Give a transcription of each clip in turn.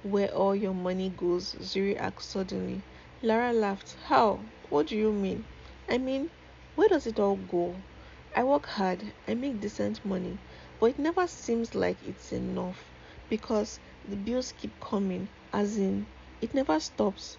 Where all your money goes, Zuri asked suddenly. Lara laughed. How? What do you mean? I mean, where does it all go? I work hard, I make decent money, but it never seems like it's enough because the bills keep coming, as in, it never stops.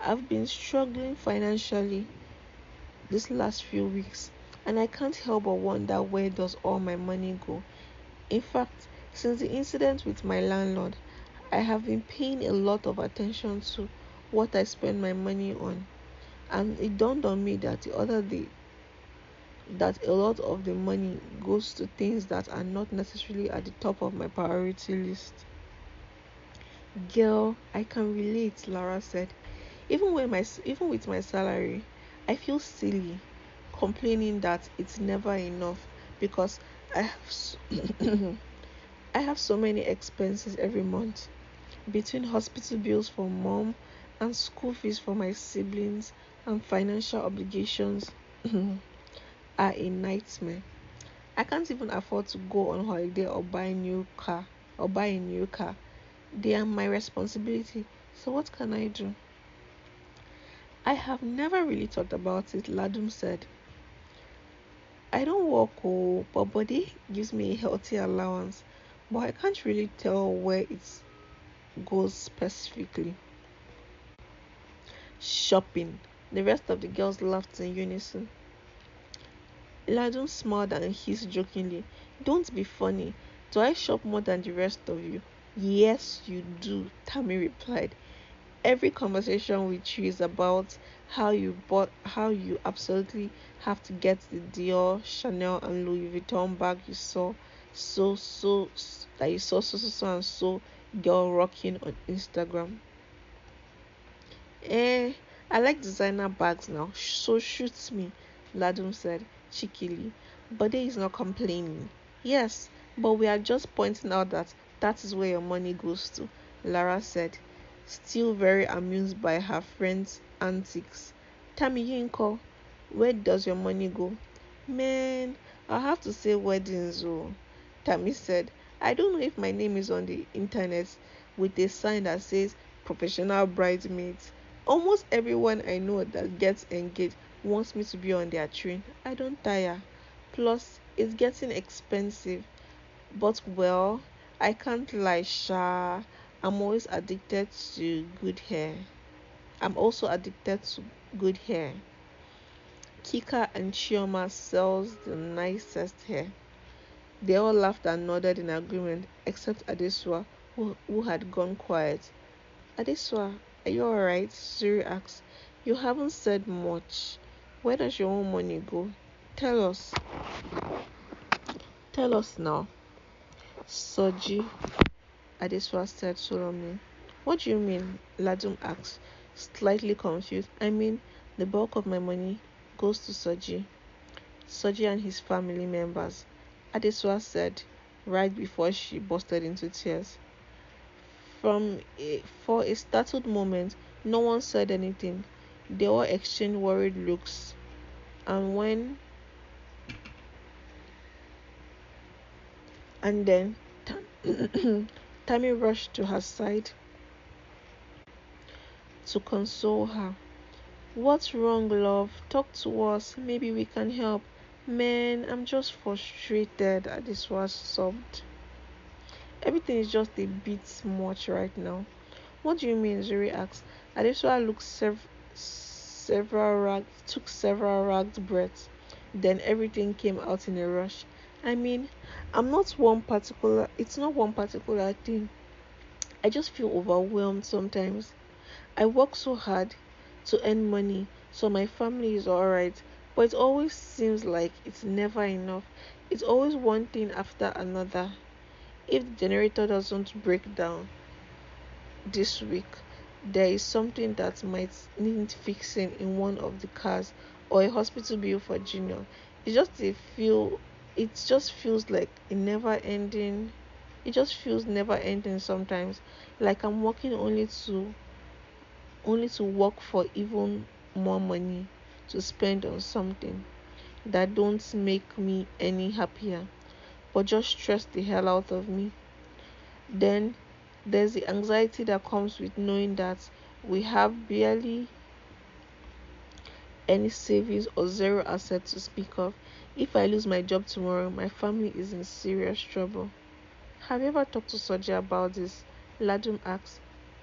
I've been struggling financially these last few weeks, and I can't help but wonder where does all my money go. In fact, since the incident with my landlord, I have been paying a lot of attention to what I spend my money on. And it dawned on me that the other day that a lot of the money goes to things that are not necessarily at the top of my priority list. Girl, I can relate, Lara said. Even with my salary, I feel silly complaining that it's never enough because I have I have so many expenses every month between hospital bills for mom and school fees for my siblings and financial obligations are a nightmare. I can't even afford to go on holiday or buy a new car. They are my responsibility. So what can I do? I have never really thought about it, Ladum said. I don't work, but body gives me a healthy allowance, but I can't really tell where it goes specifically. Shopping. The rest of the girls laughed in unison. Ladun smiled and hissed jokingly. Don't be funny. Do I shop more than the rest of you? Yes, you do, Tammy replied. Every conversation with you is about how you absolutely have to get the Dior, Chanel, and Louis Vuitton bag you saw that you saw and so girl rocking on Instagram. Eh, I like designer bags now, so shoot me, Ladum said cheekily. Bode is not complaining. Yes, but we are just pointing out that that is where your money goes to, Lara said, still very amused by her friend's antics. Tammy Yinko, where does your money go? Man, I'll have to say weddings, oh, Tammy said. I don't know if my name is on the internet with a sign that says professional bridesmaids. Almost everyone I know that gets engaged wants me to be on their train. I don't tire. Plus, it's getting expensive. But well, I can't lie, Sha. I'm always addicted to good hair. I'm also addicted to good hair. Kika and Chioma sells the nicest hair. They all laughed and nodded in agreement, except Adesua, who had gone quiet. Adesua, are you alright? Zuri asked. You haven't said much. Where does your own money go? Tell us. Tell us now. Soji, Adesua said solemnly. What do you mean? Ladum asked, slightly confused. I mean, the bulk of my money goes to Soji. Soji and his family members, Adesua said, right before she busted into tears. For a startled moment, no one said anything. They all exchanged worried looks, and then Tammy rushed to her side to console her. What's wrong, love? Talk to us. Maybe we can help. Man, I'm just frustrated. Adesua sobbed. Everything is just a bit much right now. What do you mean? Zuri asked. Adesua took several ragged breaths. Then everything came out in a rush. I mean, it's not one particular thing. I just feel overwhelmed sometimes. I work so hard to earn money so my family is alright, but it always seems like it's never enough. It's always one thing after another. If the generator doesn't break down this week, there is something that might need fixing in one of the cars or a hospital bill for Junior. It just feels like a never ending. It just feels never ending sometimes. Like I'm working only to work for even more money to spend on something that don't make me any happier, but just stress the hell out of me. Then There's the anxiety that comes with knowing that we have barely any savings or zero assets to speak of. If I lose my job tomorrow, my family is in serious trouble. Have you ever talked to Soji about this? Ladum asked.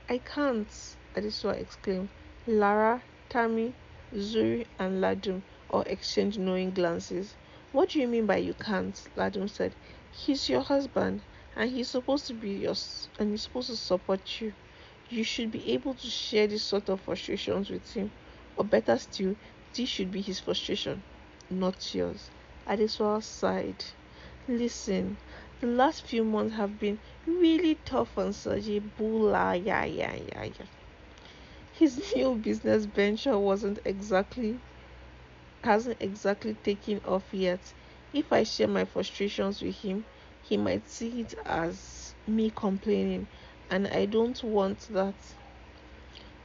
I can't, Adesua exclaimed. Lara, Tammy, Zuri, and Ladum all exchanged knowing glances. What do you mean by you can't? Ladum said. He's your husband, and he's supposed to be yours, and he's supposed to support you. You should be able to share this sort of frustrations with him. Or better still, this should be his frustration, not yours. Adesua sighed. Listen, the last few months have been really tough on Sergey Bula. Yeah. His new business venture hasn't exactly taken off yet. If I share my frustrations with him, he might see it as me complaining, and I don't want that.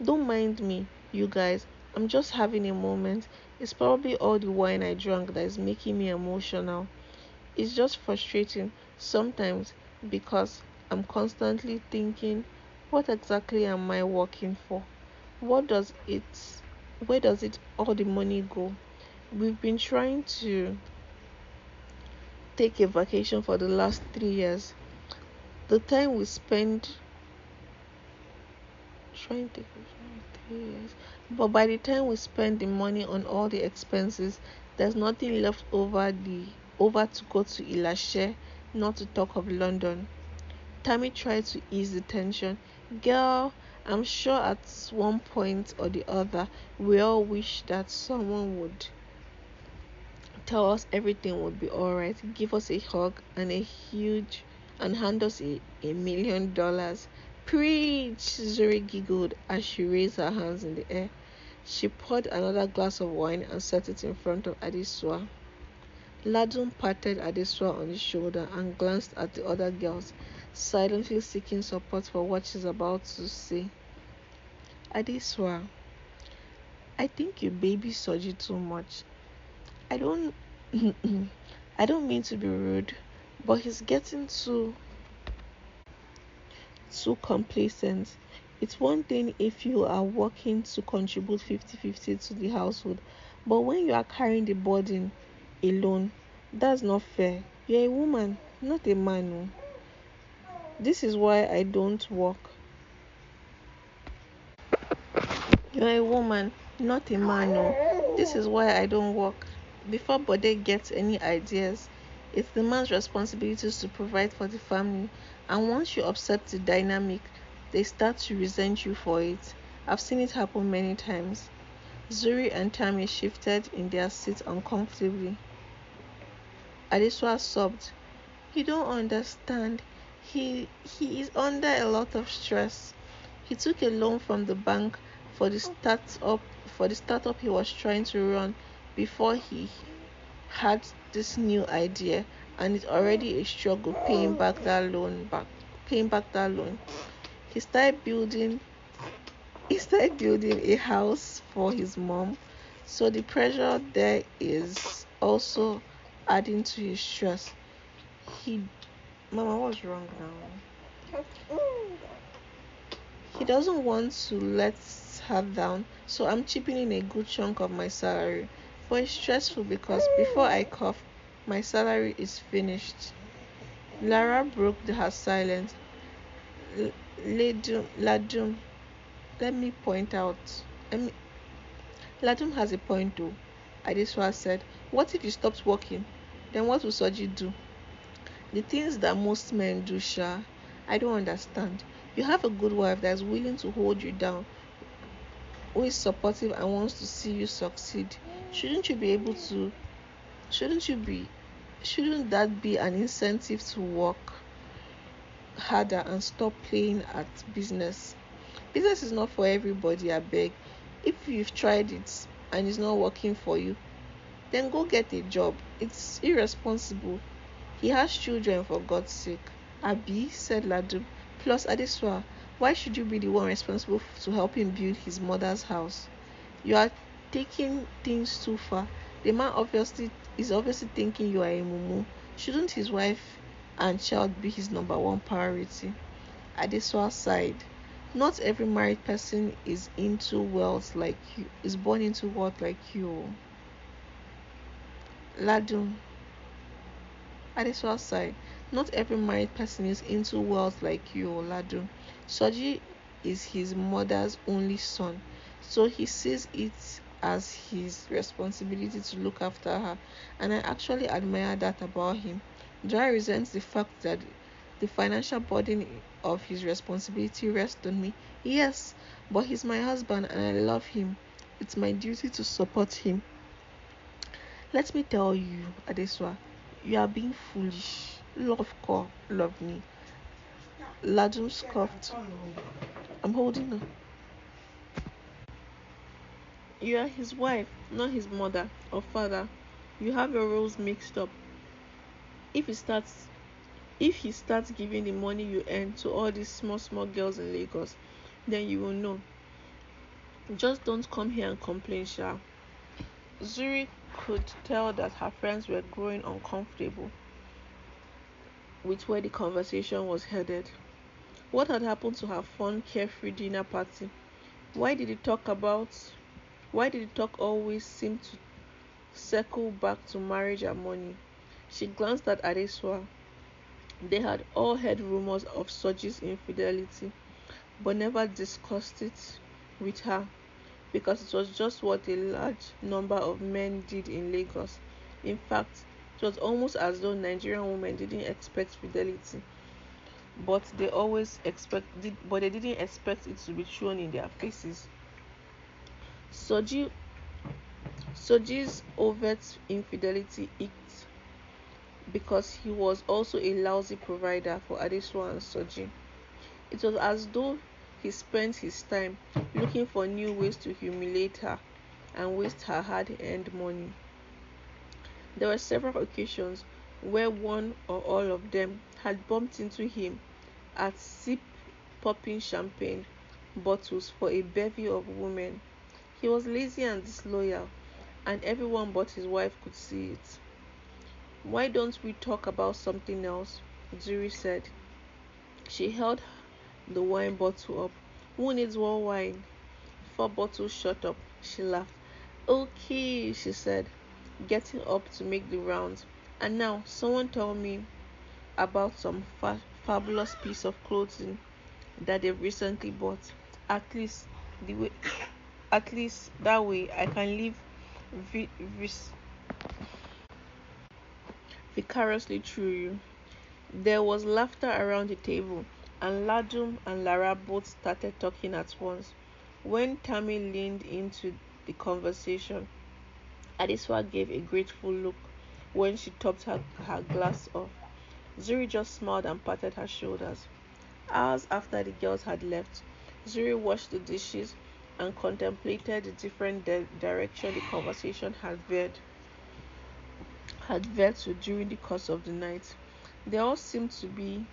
Don't mind me, you guys. I'm just having a moment. It's probably all the wine I drank that is making me emotional. It's just frustrating sometimes because I'm constantly thinking, what exactly am I working for? What does it, where does it all the money go? We've been trying to take a vacation for the last 3 years. The time we spend trying to take a 3 years, but by the time we spend the money on all the expenses, there's nothing left over to go to Ilashe, not to talk of London. Tammy tried to ease the tension. Girl, I'm sure at one point or the other, we all wish that someone would tell us everything would be alright, give us a hug and hand us $1 million. Preach! Zuri giggled as she raised her hands in the air. She poured another glass of wine and set it in front of Adesua. Ladun patted Adesua on the shoulder and glanced at the other girls, silently seeking support for what she's about to say. Adesua, I think you baby Soji too much. I don't I don't mean to be rude, but he's getting too complacent. It's one thing if you are working to contribute 50-50 to the household, but when you are carrying the burden alone, that's not fair. You're a woman, not a man. No. This is why I don't work. You're a woman, not a man. No. This is why I don't work. Before Bode gets any ideas, it's the man's responsibilities to provide for the family, and once you upset the dynamic, they start to resent you for it. I've seen it happen many times. Zuri and Tammy shifted in their seats uncomfortably. Adesua sobbed. You don't understand. He is under a lot of stress. He took a loan from the bank for the startup he was trying to run before he had this new idea, and it's already a struggle paying back that loan. He started building a house for his mom, so the pressure there is also adding to his stress. Mama, what's wrong now? He doesn't want to let her down, so I'm chipping in a good chunk of my salary. But it's stressful because before I cough, my salary is finished. Lara broke her silence. Ladum, let me point out. Ladum has a point though, Adeswa said. What if he stops working? Then what will Soji do? The things that most men do, Sha, I don't understand. You have a good wife that is willing to hold you down, who is supportive and wants to see you succeed. Shouldn't that be an incentive to work harder and stop playing at business? Business is not for everybody, I beg. If you've tried it and it's not working for you, then go get a job. It's irresponsible. He has children, for God's sake. Abi, said Ladu. Plus, Adeswa, why should you be the one responsible to help him build his mother's house? You are taking things too far. The man is obviously thinking you are a mumu. Shouldn't his wife and child be his number one priority? Adesua sighed. Not every married person is into wealth like you, is born into wealth like you. Ladun. Adesua sighed. Not every married person is into wealth like you, Ladun. Soji is his mother's only son, so he sees it as his responsibility to look after her, and I actually admire that about him. Do I resent the fact that the financial burden of his responsibility rests on me? Yes, but he's my husband and I love him. It's my duty to support him. Let me tell you, Adeswa, you are being foolish. Love call, love me. Ladum scoffed. I'm holding her. You are his wife, not his mother or father. You have your roles mixed up. If he starts giving the money you earn to all these small girls in Lagos, then you will know. Just don't come here and complain, Sha. Zuri could tell that her friends were growing uncomfortable with where the conversation was headed. What had happened to her fun, carefree dinner party? Why did the talk always seem to circle back to marriage and money? She glanced at Adesua. They had all heard rumors of Soji's infidelity, but never discussed it with her because it was just what a large number of men did in Lagos. In fact, it was almost as though Nigerian women didn't expect fidelity, but they didn't expect it to be shown in their faces. Soji's overt infidelity icked because he was also a lousy provider for Adesua and Soji. It was as though he spent his time looking for new ways to humiliate her and waste her hard-earned money. There were several occasions where one or all of them had bumped into him at popping champagne bottles for a bevy of women. He was lazy and disloyal, and everyone but his wife could see it. Why don't we talk about something else? Zuri said. She held the wine bottle up. Who needs more wine? 4 bottles shut up. She laughed. Okay, she said, getting up to make the rounds. And now, someone tell me about some fabulous piece of clothing that they've recently bought. At least that way I can live vicariously through you. There was laughter around the table, and Ladum and Lara both started talking at once. When Tammy leaned into the conversation, Adeswa gave a grateful look when she topped her glass off. Zuri just smiled and patted her shoulders. Hours after the girls had left, Zuri washed the dishes and contemplated the different direction the conversation had veered to during the course of the night. They all seemed to be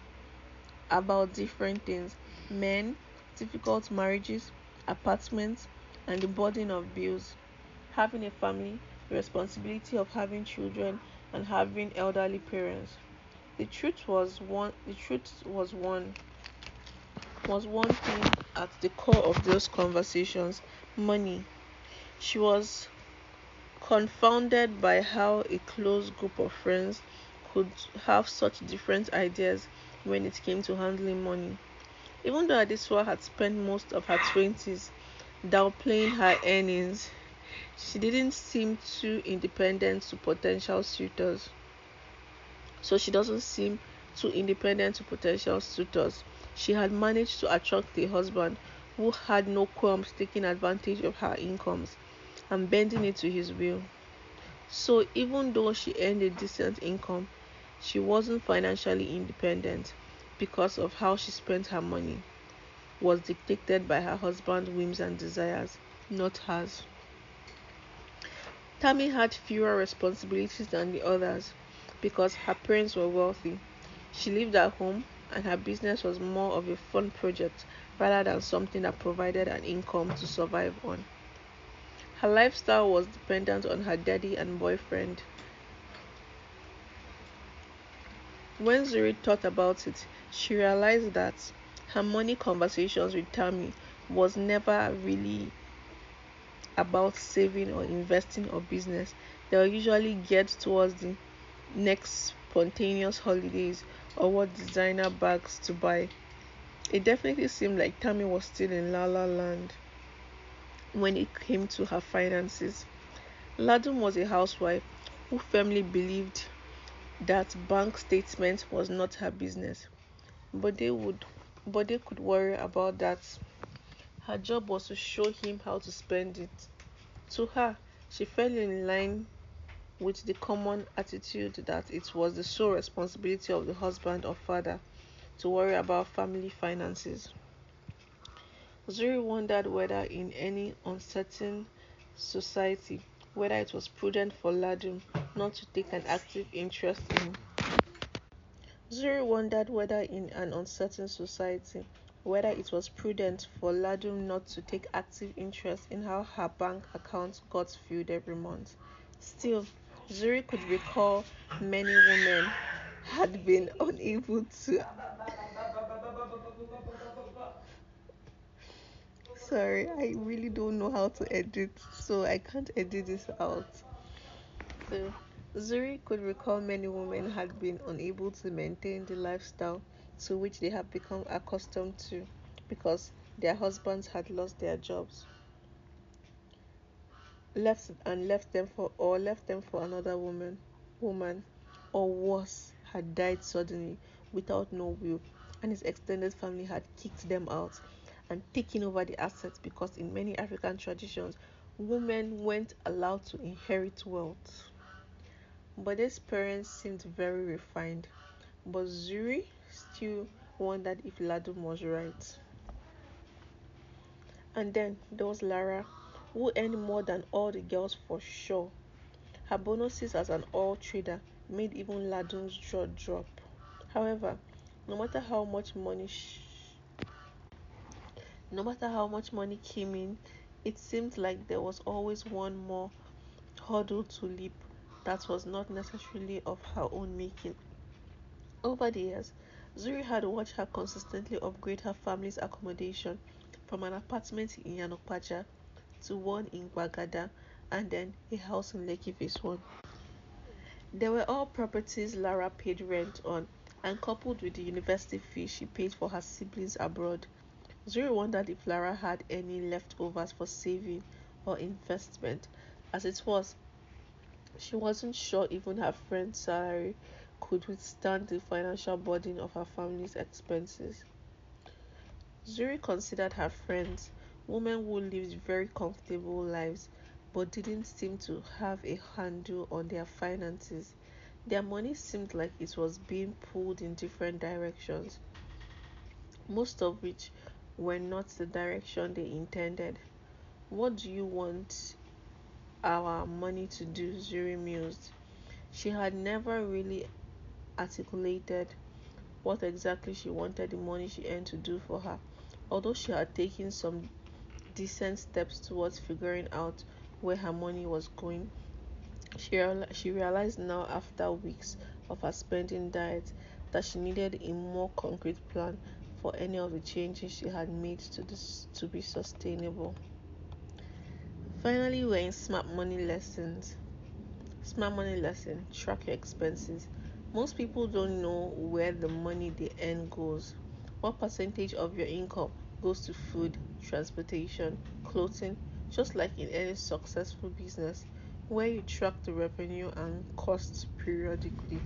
about different things: men, difficult marriages, apartments, and the burden of bills, having a family, the responsibility of having children, and having elderly parents. The truth was one thing at the core of those conversations: money. She was confounded by how a close group of friends could have such different ideas when it came to handling money. Even though Adesua had spent most of her 20s downplaying her earnings, she didn't seem too independent to potential suitors. She had managed to attract a husband who had no qualms taking advantage of her incomes and bending it to his will. So even though she earned a decent income, she wasn't financially independent because of how she spent her money was dictated by her husband's whims and desires, not hers. Tammy had fewer responsibilities than the others because her parents were wealthy. She lived at home and her business was more of a fun project rather than something that provided an income to survive on. Her lifestyle was dependent on her daddy and boyfriend. When Zuri thought about it, she realized that Her money conversations with Tammy was never really about saving or investing or business. They were usually geared towards the next spontaneous holidays or what designer bags to buy. It definitely seemed like Tammy was still in La La Land when it came to her finances. Ladum was a housewife who firmly believed that bank statement was not her business, but they could worry about that. Her job was to show him how to spend it. To her, she fell in line with the common attitude that it was the sole responsibility of the husband or father to worry about family finances. Zuri wondered whether in any uncertain society, whether it was prudent for Ladum not to take an active interest in. Zuri wondered whether in an uncertain society, whether it was prudent for Ladum not to take active interest in how her bank account got filled every month. Still, Zuri could recall many women had been unable to. Sorry, I really don't know how to edit, so I can't edit this out. So, Zuri could recall many women had been unable to maintain the lifestyle to which they had become accustomed to because their husbands had lost their jobs, left them for another woman, or worse, had died suddenly without no will, and his extended family had kicked them out and taken over the assets because in many African traditions, women weren't allowed to inherit wealth. But his parents seemed very refined. But Zuri still wondered if Ladum was right. And then there was Lara, who earned more than all the girls for sure. Her bonuses as an oil trader made even Ladum's jaw drop. However, no matter how much money no matter how much money came in, it seemed like there was always one more hurdle to leap that was not necessarily of her own making. Over the years, Zuri had watched her consistently upgrade her family's accommodation from an apartment in Yanokpacha to one in Gwagada and then a house in Lekki Phase 1. They were all properties Lara paid rent on, and coupled with the university fee she paid for her siblings abroad, Zuri wondered if Lara had any leftovers for saving or investment. As it was, she wasn't sure even her friend's salary could withstand the financial burden of her family's expenses. Zuri considered her friends, women who lived very comfortable lives but didn't seem to have a handle on their finances. Their money seemed like it was being pulled in different directions, most of which were not the direction they intended. What do you want our money to do? Zuri mused. She had never really articulated what exactly she wanted the money she earned to do for her, although she had taken some decent steps towards figuring out where her money was going. She realized now, after weeks of her spending diet, that she needed a more concrete plan for any of the changes she had made to be sustainable. Finally, we're in smart money lessons. Smart money lesson: track your expenses. Most people don't know where the money they earn goes. What percentage of your income goes to food, transportation, clothing, just like in any successful business, where you track the revenue and costs periodically.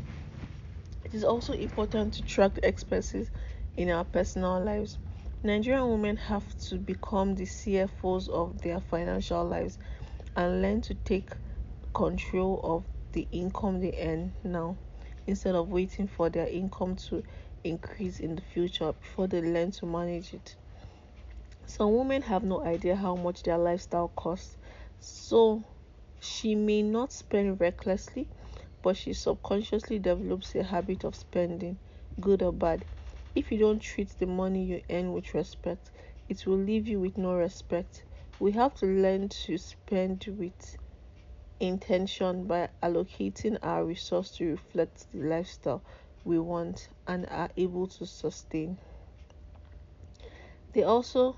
It is also important to track the expenses in our personal lives. Nigerian women have to become the CFOs of their financial lives and learn to take control of the income they earn now instead of waiting for their income to increase in the future before they learn to manage it. Some women have no idea how much their lifestyle costs, so she may not spend recklessly, but she subconsciously develops a habit of spending, good or bad. If you don't treat the money you earn with respect, it will leave you with no respect. We have to learn to spend with intention by allocating our resource to reflect the lifestyle we want and are able to sustain. They also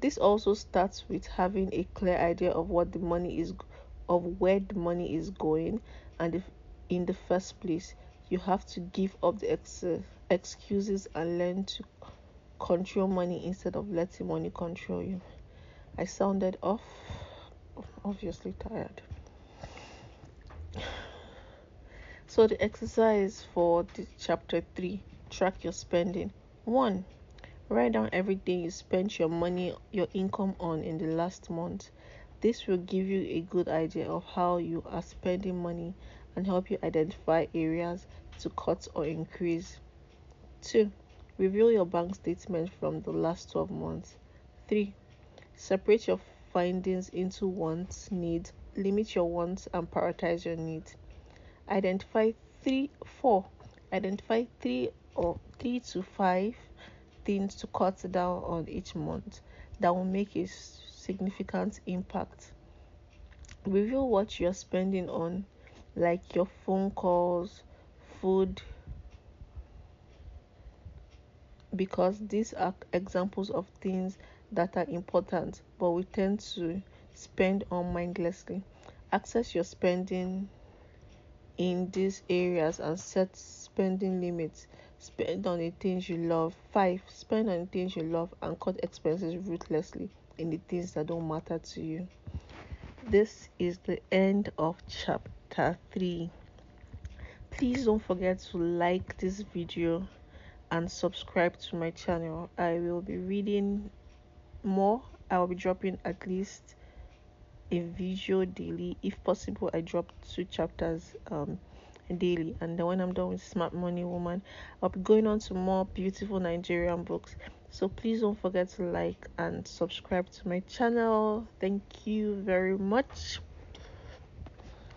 This also starts with having a clear idea of what the money is of where the money is going, and if in the first place you have to give up the excuses and learn to control money instead of letting money control you. I sounded off, obviously tired. So the exercise for the chapter 3, track your spending. 1. Write down everything you spent your income on in the last month. This will give you a good idea of how you are spending money and help you identify areas to cut or increase. 2. Review your bank statement from the last 12 months. 3. Separate your findings into wants, needs, limit your wants and prioritize your needs. Identify 4. Identify 3 to 5 things to cut down on each month that will make a significant impact. Review what you're spending on, like your phone calls, food, because these are examples of things that are important but we tend to spend on mindlessly. Access your spending in these areas and set spending limits. Spend on the things you love. 5. Spend on the things you love and cut expenses ruthlessly in the things that don't matter to you. This is the end of chapter 3. Please don't forget to like this video and subscribe to my channel. I will be reading more. I will be dropping at least a video daily. If possible, I drop 2 chapters daily, and then when I'm done with Smart Money Woman, I'll be going on to more beautiful Nigerian books. So please don't forget to like and subscribe to my channel. Thank you very much.